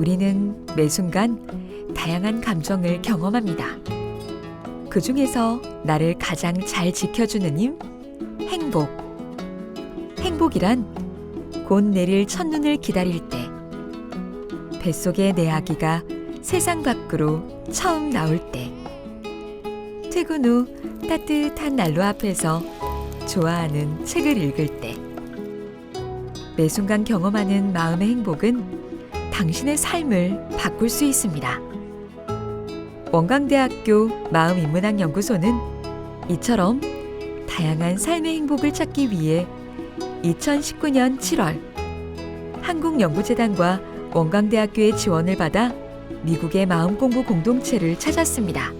우리는 매 순간 다양한 감정을 경험합니다. 그 중에서 나를 가장 잘 지켜주는 힘, 행복. 행복이란 곧 내릴 첫눈을 기다릴 때, 뱃속의 내 아기가 세상 밖으로 처음 나올 때, 퇴근 후 따뜻한 난로 앞에서 좋아하는 책을 읽을 때, 매 순간 경험하는 마음의 행복은 당신의 삶을 바꿀 수 있습니다. 원광대학교 마음인문학연구소는 이처럼 다양한 삶의 행복을 찾기 위해 2019년 7월 한국연구재단과 원광대학교의 지원을 받아 미국의 마음공부 공동체를 찾았습니다.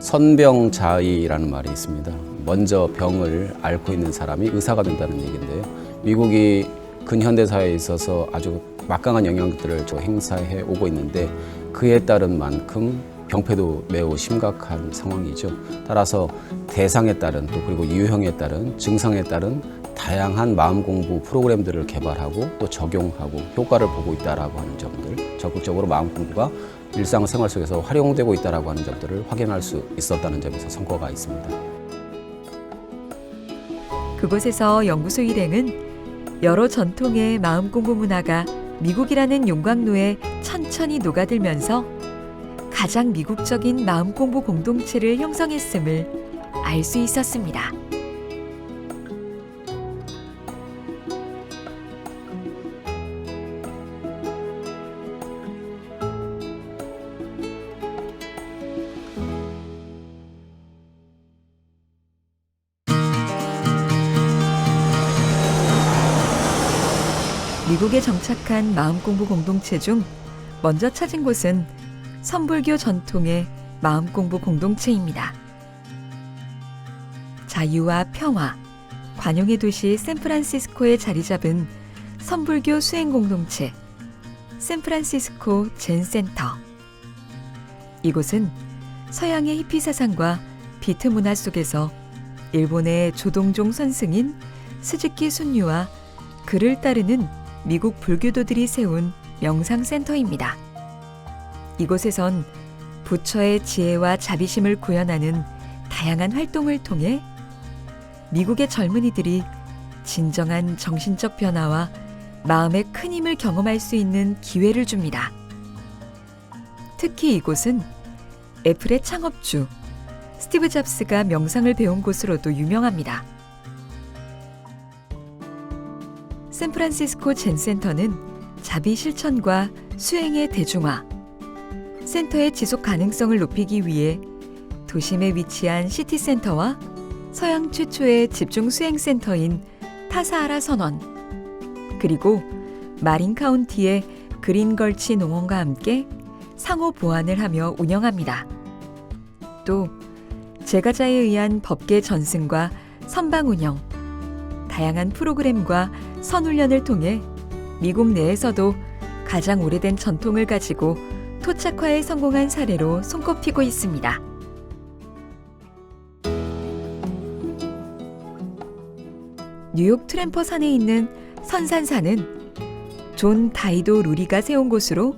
선병자의라는 말이 있습니다. 먼저 병을 앓고 있는 사람이 의사가 된다는 얘기인데요. 미국이 근현대사회에 있어서 아주 막강한 영향들을 행사해 오고 있는데 그에 따른 만큼 병폐도 매우 심각한 상황이죠. 따라서 대상에 따른 또 그리고 유형에 따른 증상에 따른 다양한 마음 공부 프로그램들을 개발하고 또 적용하고 효과를 보고 있다라고 하는 점들, 적극적으로 마음 공부가 일상생활 속에서 활용되고 있다라고 하는 점들을 확인할 수 있었다는 점에서 성과가 있습니다. 그곳에서 연구소 일행은 여러 전통의 마음 공부 문화가 미국이라는 용광로에 천천히 녹아들면서 가장 미국적인 마음 공부 공동체를 형성했음을 알 수 있었습니다. 미국에 정착한 마음공부 공동체 중 먼저 찾은 곳은 선불교 전통의 마음공부 공동체입니다. 자유와 평화, 관용의 도시 샌프란시스코에 자리 잡은 선불교 수행 공동체 샌프란시스코 젠 센터. 이곳은 서양의 히피 사상과 비트 문화 속에서 일본의 조동종 선승인 스즈키 순류와 그를 따르는 미국 불교도들이 세운 명상센터입니다. 이곳에선 부처의 지혜와 자비심을 구현하는 다양한 활동을 통해 미국의 젊은이들이 진정한 정신적 변화와 마음의 큰 힘을 경험할 수 있는 기회를 줍니다. 특히 이곳은 애플의 창업주 스티브 잡스가 명상을 배운 곳으로도 유명합니다. 샌프란시스코 젠 센터는 자비 실천과 수행의 대중화, 센터의 지속 가능성을 높이기 위해 도심에 위치한 시티센터와 서양 최초의 집중 수행센터인 타사하라 선원, 그리고 마린 카운티의 그린걸치 농원과 함께 상호 보완을 하며 운영합니다. 또 제가자에 의한 법계 전승과 선방 운영, 다양한 프로그램과 선훈련을 통해 미국 내에서도 가장 오래된 전통을 가지고 토착화에 성공한 사례로 손꼽히고 있습니다. 뉴욕 트램퍼 산에 있는 선산사는 존 다이도 루리가 세운 곳으로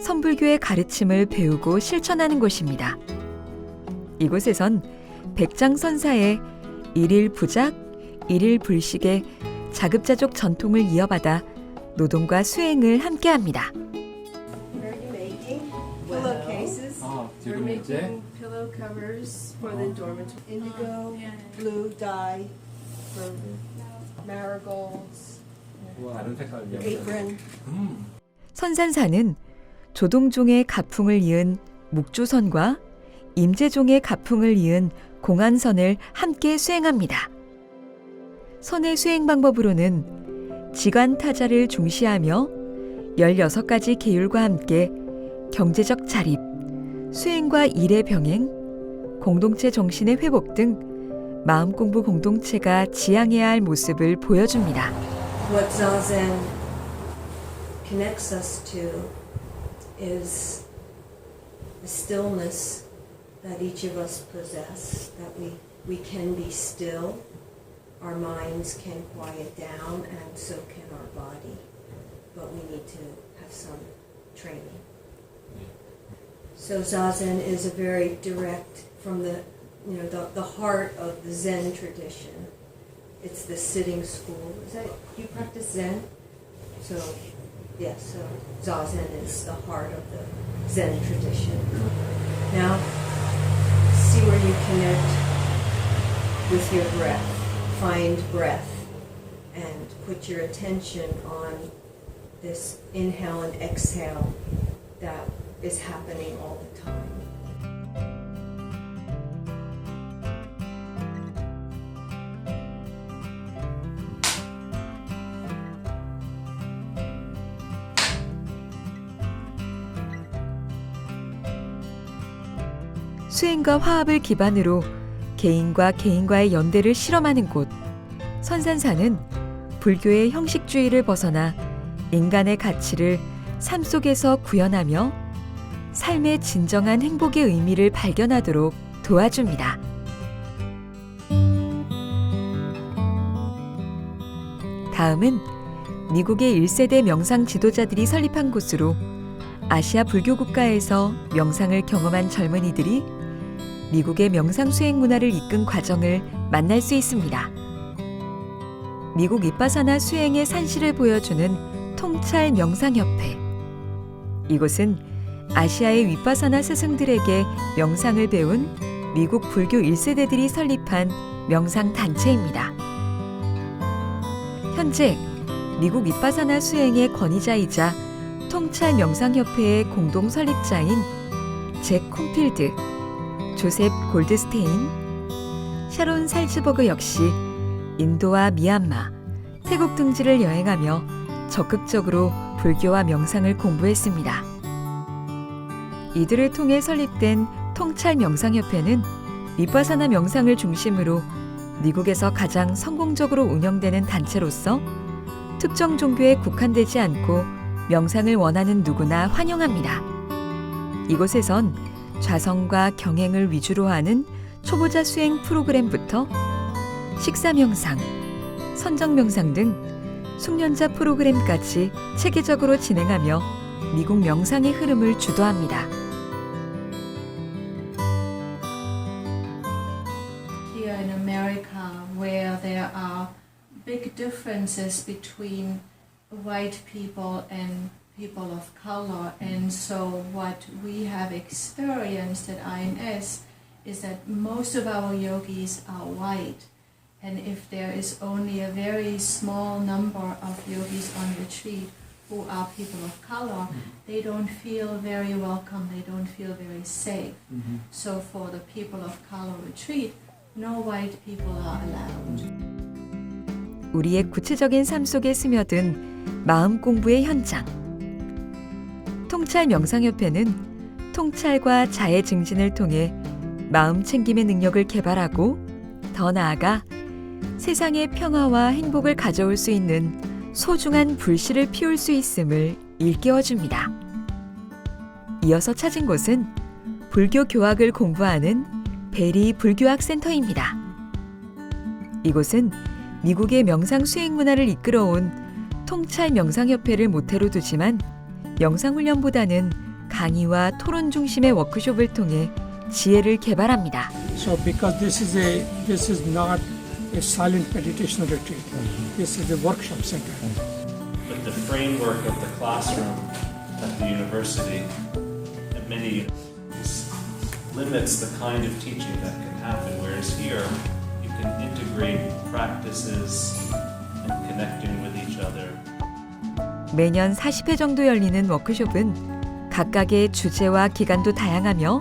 선불교의 가르침을 배우고 실천하는 곳입니다. 이곳에선 백장선사의 일일 부작, 일일 불식의 자급자족 전통을 이어받아 노동과 수행을 함께합니다. Pillowcases. We're 지금 이제 making pillow covers for the dormitory. Indigo, blue dye for marigolds, 다른 색깔 apron. 선산사는 조동종의 가풍을 이은 묵주선과 임재종의 가풍을 이은 공안선을 함께 수행합니다. 선의 수행 방법으로는 지관타자를 중시하며 16가지 계율과 함께 경제적 자립, 수행과 일의 병행, 공동체 정신의 회복 등 마음공부 공동체가 지향해야 할 모습을 보여줍니다. What Zazen connects us to is the stillness that each of us possess, that we can be still, our minds can quiet down, and so can our body. But we need to have some training. So Zazen is a very direct from the heart of the Zen tradition. It's the sitting school. Is that you practice Zen? So yes, so Zazen is the heart of the Zen tradition. Now see where you connect with your breath. Find breath and put your attention on this inhale and exhale that is happening all the time. 수행과 화합을 기반으로 개인과 개인과의 연대를 실험하는 곳 선산사는 불교의 형식주의를 벗어나 인간의 가치를 삶 속에서 구현하며 삶의 진정한 행복의 의미를 발견하도록 도와줍니다. 다음은 미국의 1세대 명상 지도자들이 설립한 곳으로 아시아 불교 국가에서 명상을 경험한 젊은이들이 미국의 명상 수행 문화를 이끈 과정을 만날 수 있습니다. 미국 윗바사나 수행의 산실을 보여주는 통찰 명상협회. 이곳은 아시아의 윗바사나 스승들에게 명상을 배운 미국 불교 1세대들이 설립한 명상 단체입니다. 현재 미국 윗바사나 수행의 권위자이자 통찰 명상협회의 공동 설립자인 잭 콤필드, 조셉 골드스테인, 샤론 살츠버그 역시 인도와 미얀마, 태국 등지를 여행하며 적극적으로 불교와 명상을 공부했습니다. 이들을 통해 설립된 통찰 명상협회는 윗바사나 명상을 중심으로 미국에서 가장 성공적으로 운영되는 단체로서 특정 종교에 국한되지 않고 명상을 원하는 누구나 환영합니다. 이곳에선 좌성과 경행을 위주로 하는 초보자 수행 프로그램부터 식사 명상, 선정 명상 등 숙련자 프로그램까지 체계적으로 진행하며 미국 명상의 흐름을 주도합니다. Here in America, where there are big differences between white people and people of color, and so what we have experienced at INS is that most of our yogis are white, and if there is only a very small number of yogis on retreat who are people of color, they don't feel very welcome, they don't feel very safe. So for the people of color retreat, no white people are allowed. 우리의 구체적인 삶 속에 스며든 마음 공부의 현장. 통찰 명상협회는 통찰과 자해 증진을 통해 마음 챙김의 능력을 개발하고 더 나아가 세상의 평화와 행복을 가져올 수 있는 소중한 불씨를 피울 수 있음을 일깨워줍니다. 이어서 찾은 곳은 불교 교학을 공부하는 베리 불교학센터입니다. 이곳은 미국의 명상 수행 문화를 이끌어온 통찰 명상협회를 모태로 두지만 명상훈련보다는 강의와 토론 중심의 워크숍을 통해 지혜를 개발합니다. So because this is not a silent meditation retreat, this is a workshop center. But the framework of the classroom at the university, at many universities, limits the kind of teaching that can happen, whereas here you can integrate practices and connecting with each other. 매년 40회 정도 열리는 워크숍은 각각의 주제와 기간도 다양하며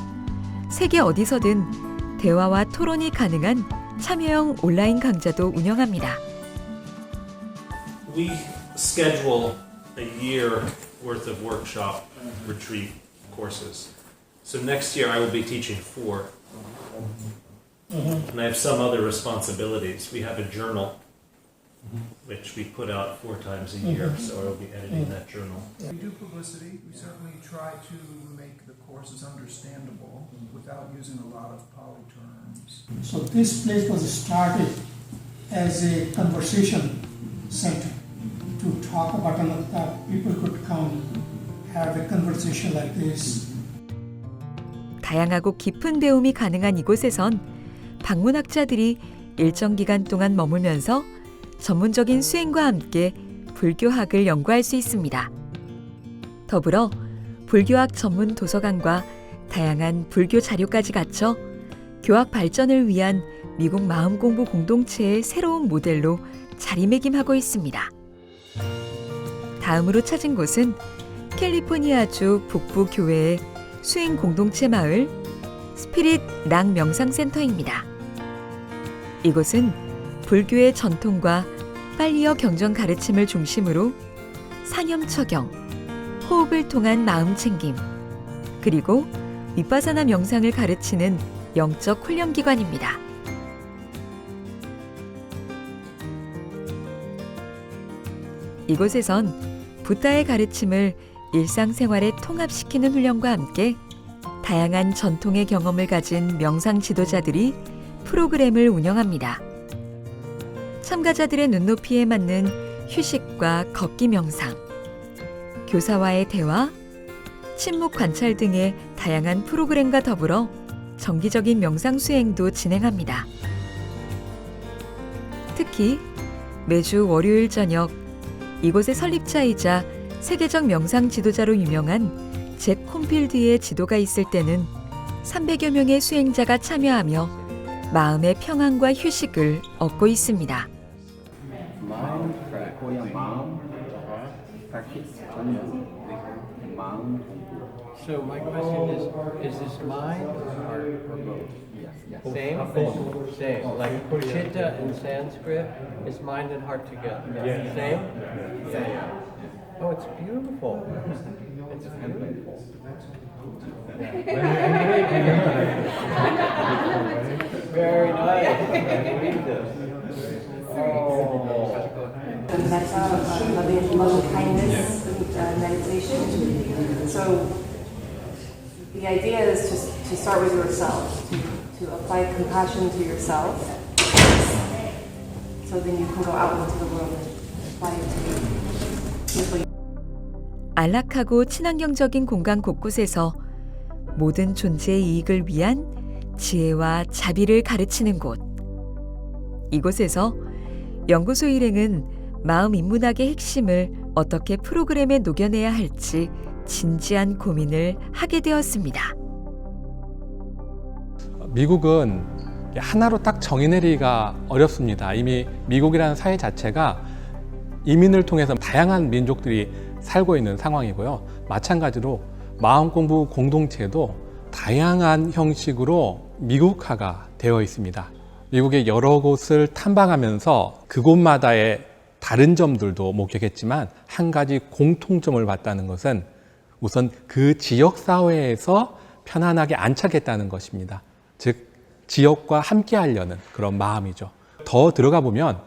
세계 어디서든 대화와 토론이 가능한 참여형 온라인 강좌도 운영합니다. We schedule a year worth of workshop retreat courses. So next year I will be teaching 4. And I have some other responsibilities. We have a journal which we put out 4 times a year, so I will be editing that journal. We do publicity. We certainly try to make the courses understandable without using a lot of poly terms. So this place was started as a conversation center to talk about another, that people could come, have a conversation like this. 다양하고 깊은 배움이 가능한 이곳에선 방문학자들이 일정 기간 동안 머물면서 전문적인 수행과 함께 불교학을 연구할 수 있습니다. 더불어 불교학 전문 도서관과 다양한 불교 자료까지 갖춰 교학 발전을 위한 미국 마음공부 공동체의 새로운 모델로 자리매김하고 있습니다. 다음으로 찾은 곳은 캘리포니아주 북부 교회의 수행 공동체 마을 스피릿 랑 명상센터입니다. 이곳은 불교의 전통과 팔리어 경전 가르침을 중심으로 사념처경, 호흡을 통한 마음챙김, 그리고 위파사나 명상을 가르치는 영적 훈련기관입니다. 이곳에선 부다의 가르침을 일상생활에 통합시키는 훈련과 함께 다양한 전통의 경험을 가진 명상 지도자들이 프로그램을 운영합니다. 참가자들의 눈높이에 맞는 휴식과 걷기 명상, 교사와의 대화, 침묵 관찰 등의 다양한 프로그램과 더불어 정기적인 명상 수행도 진행합니다. 특히 매주 월요일 저녁 이곳의 설립자이자 세계적 명상 지도자로 유명한 잭 콤필드의 지도가 있을 때는 300여 명의 수행자가 참여하며 마음의 평안과 휴식을 얻고 있습니다. So my question is this mind or both? Same? Same. Like chitta in Sanskrit is mind and heart together. Same? Yeah. Oh, it's beautiful. It's beautiful. Very nice. I read this. Oh. Loving kindness meditation. So the idea is just to start with yourself, to apply compassion to yourself, so then you can go out into the world and apply it to people. 안락하고 친환경적인 공간 곳곳에서 모든 존재의 이익을 위한 지혜와 자비를 가르치는 곳. 이곳에서 연구소 일행은 마음 인문학의 핵심을 어떻게 프로그램에 녹여내야 할지 진지한 고민을 하게 되었습니다. 미국은 하나로 딱 정의내리기가 어렵습니다. 이미 미국이라는 사회 자체가 이민을 통해서 다양한 민족들이 살고 있는 상황이고요. 마찬가지로 마음공부 공동체도 다양한 형식으로 미국화가 되어 있습니다. 미국의 여러 곳을 탐방하면서 그곳마다의 다른 점들도 목격했지만 한 가지 공통점을 봤다는 것은 우선 그 지역 사회에서 편안하게 안착했다는 것입니다. 즉 지역과 함께 하려는 그런 마음이죠. 더 들어가 보면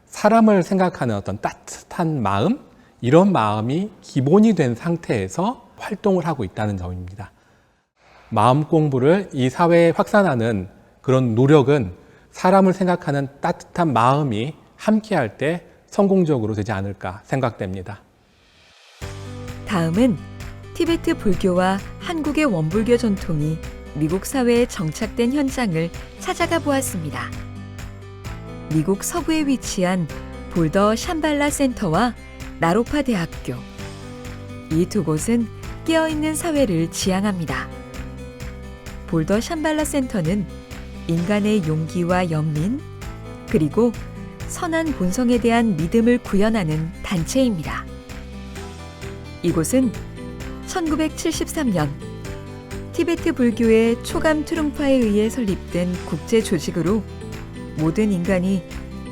사람을 생각하는 어떤 따뜻한 마음, 이런 마음이 기본이 된 상태에서 활동을 하고 있다는 점입니다. 마음 공부를 이 사회에 확산하는 그런 노력은 사람을 생각하는 따뜻한 마음이 함께할 때 성공적으로 되지 않을까 생각됩니다. 다음은 티베트 불교와 한국의 원불교 전통이 미국 사회에 정착된 현장을 찾아가 보았습니다. 미국 서부에 위치한 볼더 샴발라 센터와 나로파 대학교. 이 두 곳은 깨어있는 사회를 지향합니다. 볼더 샴발라 센터는 인간의 용기와 연민, 그리고 선한 본성에 대한 믿음을 구현하는 단체입니다. 이곳은 1973년 티베트 불교의 초감 트룽파에 의해 설립된 국제 조직으로 모든 인간이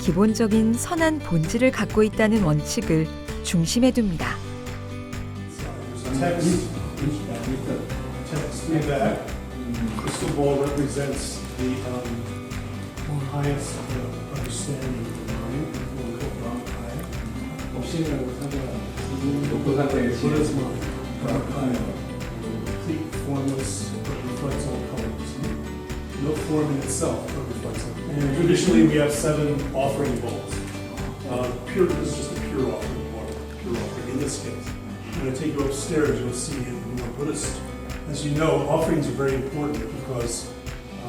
기본적인 선한 본질을 갖고 있다는 원칙을 중심에 둡니다. Crystal ball represents the highest understanding of the mind, what we call Brahmacaya. Buddhism, Brahmacaya, complete formless, but reflects all colors. No form in itself, but reflects all colors. And traditionally, we have 7 offering bowls. This is just a pure offering water, pure offering in this case. When I take you upstairs, you'll see in the Buddhist, as you know, offerings are very important because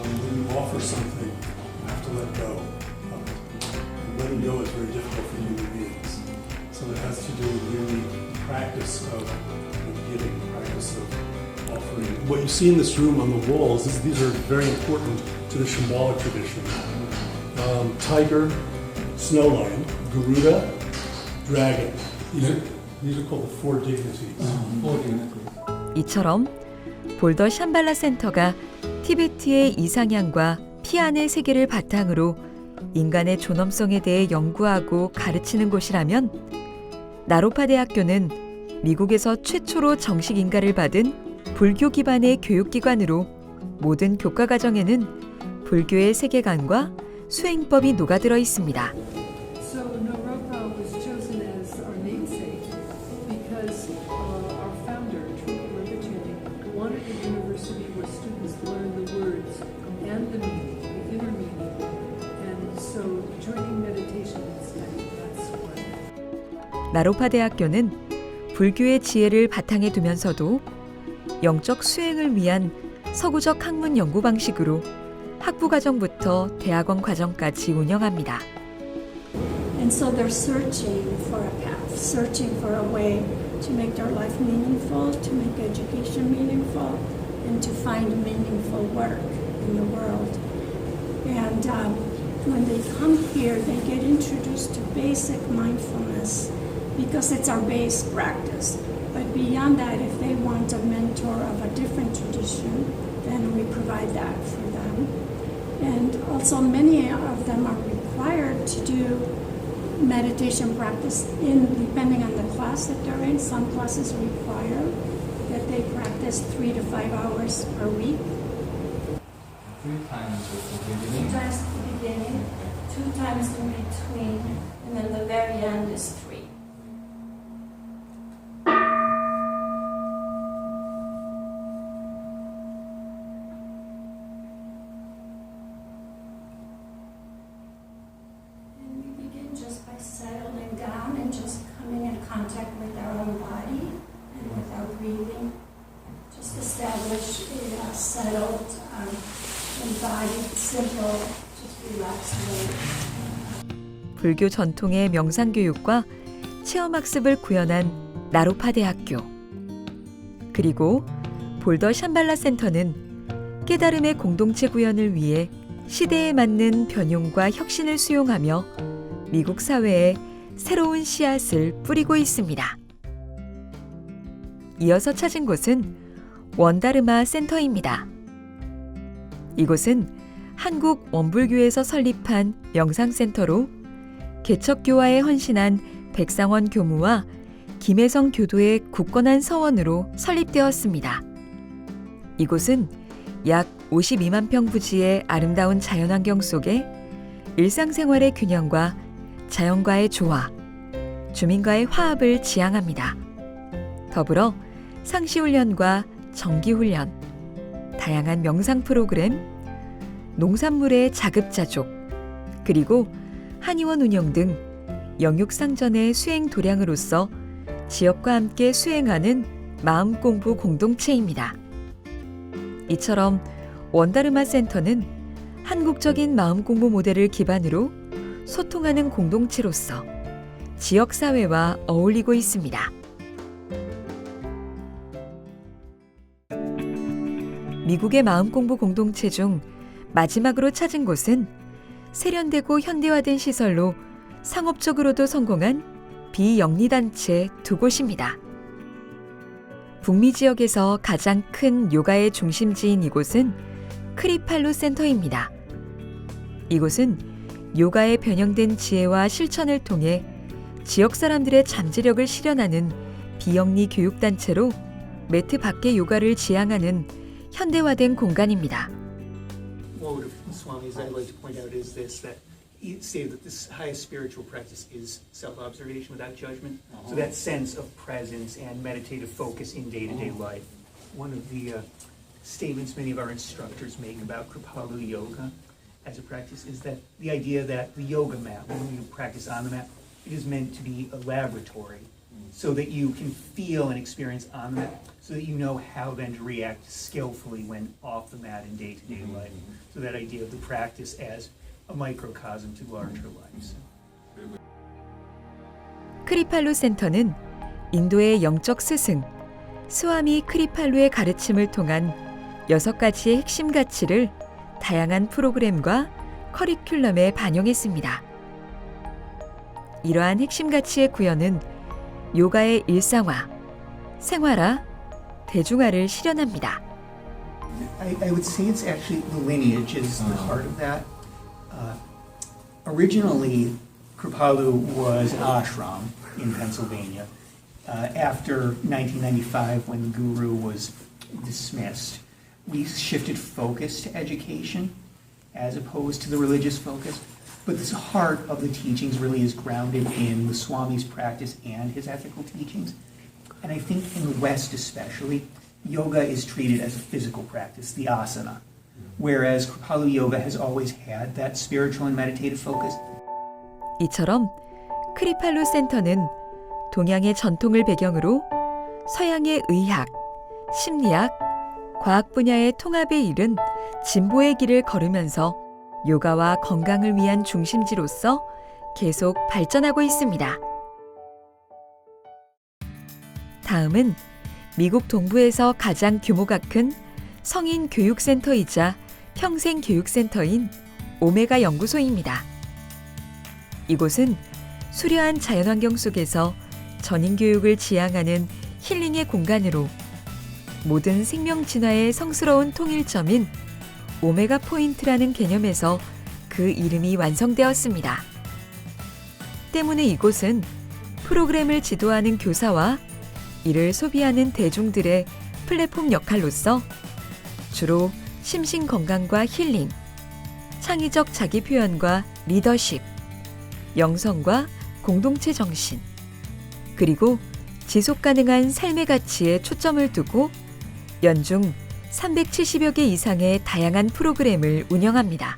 when you offer something, you have to let go of it. And letting go is very difficult for human beings. So it has to do with really the practice of giving, the practice of offering. What you see in this room on the walls, these are very important to the Shambhala tradition. Tiger, snow lion, Garuda, dragon. These are called the four dignities. 이처럼 볼더 샴발라 센터가 티베트의 이상향과 피안의 세계를 바탕으로 인간의 존엄성에 대해 연구하고 가르치는 곳이라면 나로파 대학교는 미국에서 최초로 정식 인가를 받은 불교 기반의 교육기관으로 모든 교과 과정에는 불교의 세계관과 수행법이 녹아들어 있습니다. So Naropa was chosen as our namesake because our founder, Trungpa Rinpoche, wanted a university where students learn the words and the meaning, the inner meaning. And so joining meditation and study, that's what. 나로파 대학교는 불교의 지혜를 바탕에 두면서도 영적 수행을 위한 서구적 학문 연구 방식으로 학부 과정부터 대학원 과정까지 운영합니다. And so they're searching for a path, searching for a way to make their life meaningful, to make education meaningful, and to find meaningful work in the world. And when they come here, they get introduced to basic mindfulness because it's our base practice. But beyond that, if they want a mentor of a different tradition, then we provide that for them. And also many of them are required to do meditation practice depending on the class that they're in. Some classes require that they practice 3 to 5 hours per week. 3 times at the beginning. 3 times at the beginning, 2 times in between, and then the very end is 3. Settling down and just coming in contact with our own body and with our breathing. Just establish a settled, embodied, simple, just relaxed way. 불교 전통의 명상교육과 체험학습을 구현한 나로파 대학교. 그리고 볼더 샴발라 센터는 깨달음의 공동체 구현을 위해 시대에 맞는 변용과 혁신을 수용하며 미국 사회에 새로운 씨앗을 뿌리고 있습니다. 이어서 찾은 곳은 원다르마 센터입니다. 이곳은 한국 원불교에서 설립한 명상센터로 개척교화에 헌신한 백상원 교무와 김혜성 교도의 굳건한 서원으로 설립되었습니다. 이곳은 약 52만 평 부지의 아름다운 자연환경 속에 일상생활의 균형과 자연과의 조화, 주민과의 화합을 지향합니다. 더불어 상시훈련과 정기훈련, 다양한 명상 프로그램, 농산물의 자급자족, 그리고 한의원 운영 등 영육상전의 수행 도량으로서 지역과 함께 수행하는 마음공부 공동체입니다. 이처럼 원다르마 센터는 한국적인 마음공부 모델을 기반으로 소통하는 공동체로서 지역사회와 어울리고 있습니다. 미국의 마음공부 공동체 중 마지막으로 찾은 곳은 세련되고 현대화된 시설로 상업적으로도 성공한 비영리단체 2곳입니다. 북미 지역에서 가장 큰 요가의 중심지인 이곳은 크리팔루 센터입니다. 이곳은 요가의 변형된 지혜와 실천을 통해 지역 사람들의 잠재력을 실현하는 비영리 교육단체로 매트 밖의 요가를 지향하는 현대화된 공간입니다. Quote of Swami's I'd like to point out is this, that he say that this highest spiritual practice is self-observation without judgment. So that sense of presence and meditative focus in day-to-day life. One of the statements many of our instructors make about Kripalu Yoga as a practice is that the idea that the yoga mat, when you practice on the mat, it is meant to be a laboratory so that you can feel and experience on the mat, so that you know how then to react skillfully when off the mat in day-to-day life. So that idea of the practice as a microcosm to larger lives. 크리팔루 센터는 인도의 영적 스승 스와미 크리팔루의 가르침을 통한 6가지의 핵심 가치를 다양한 프로그램과 커리큘럼에 반영했습니다. 이러한 핵심 가치의 구현은 요가의 일상화, 생활화, 대중화를 실현합니다. I would say it's actually the lineage is the heart of that. Originally, Kripalu was an ashram in Pennsylvania. After 1995, when the guru was dismissed, we shifted focus to education as opposed to the religious focus. But the heart of the teachings really is grounded in the Swami's practice and his ethical teachings. And I think in the West especially, yoga is treated as a physical practice, the asana, whereas Kripalu Yoga has always had that spiritual and meditative focus. 이처럼 크리팔루 센터는 동양의 전통을 배경으로 서양의 의학, 심리학, 과학 분야의 통합에 이른 진보의 길을 걸으면서 요가와 건강을 위한 중심지로서 계속 발전하고 있습니다. 다음은 미국 동부에서 가장 규모가 큰 성인 교육센터이자 평생교육센터인 오메가 연구소입니다. 이곳은 수려한 자연환경 속에서 전인교육을 지향하는 힐링의 공간으로 모든 생명 진화의 성스러운 통일점인 오메가 포인트라는 개념에서 그 이름이 완성되었습니다. 때문에 이곳은 프로그램을 지도하는 교사와 이를 소비하는 대중들의 플랫폼 역할로서 주로 심신 건강과 힐링, 창의적 자기 표현과 리더십, 영성과 공동체 정신, 그리고 지속 가능한 삶의 가치에 초점을 두고 연중 370여 개 이상의 다양한 프로그램을 운영합니다.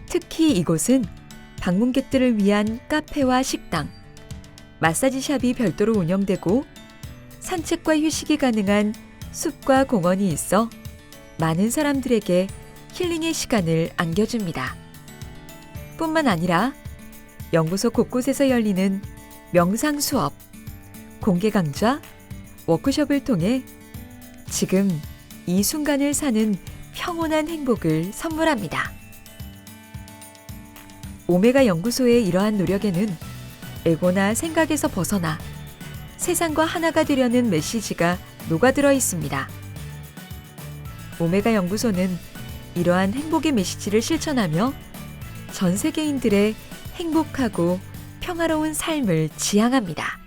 특히 이곳은 방문객들을 위한 카페와 식당, 마사지샵이 별도로 운영되고 산책과 휴식이 가능한 숲과 공원이 있어 많은 사람들에게 힐링의 시간을 안겨줍니다. 뿐만 아니라 연구소 곳곳에서 열리는 명상 수업, 공개 강좌, 워크숍을 통해 지금 이 순간을 사는 평온한 행복을 선물합니다. 오메가 연구소의 이러한 노력에는 에고나 생각에서 벗어나 세상과 하나가 되려는 메시지가 녹아들어 있습니다. 오메가 연구소는 이러한 행복의 메시지를 실천하며 전 세계인들의 행복하고 평화로운 삶을 지향합니다.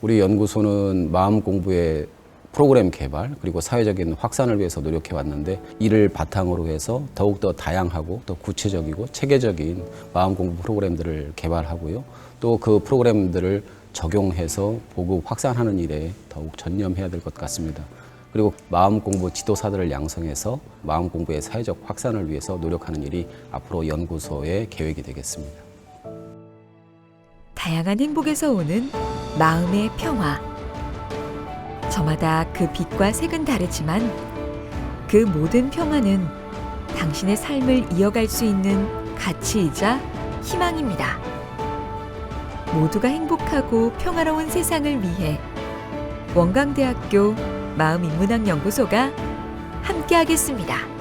우리 연구소는 마음 공부의 프로그램 개발 그리고 사회적인 확산을 위해서 노력해 왔는데 이를 바탕으로 해서 더욱더 다양하고 더 구체적이고 체계적인 마음 공부 프로그램들을 개발하고요. 또 그 프로그램들을 적용해서 보급 확산하는 일에 더욱 전념해야 될 것 같습니다. 그리고 마음 공부 지도사들을 양성해서 마음 공부의 사회적 확산을 위해서 노력하는 일이 앞으로 연구소의 계획이 되겠습니다. 다양한 행복에서 오는 마음의 평화. 저마다 그 빛과 색은 다르지만 그 모든 평화는 당신의 삶을 이어갈 수 있는 가치이자 희망입니다. 모두가 행복하고 평화로운 세상을 위해 원광대학교 마음인문학 연구소가 함께하겠습니다.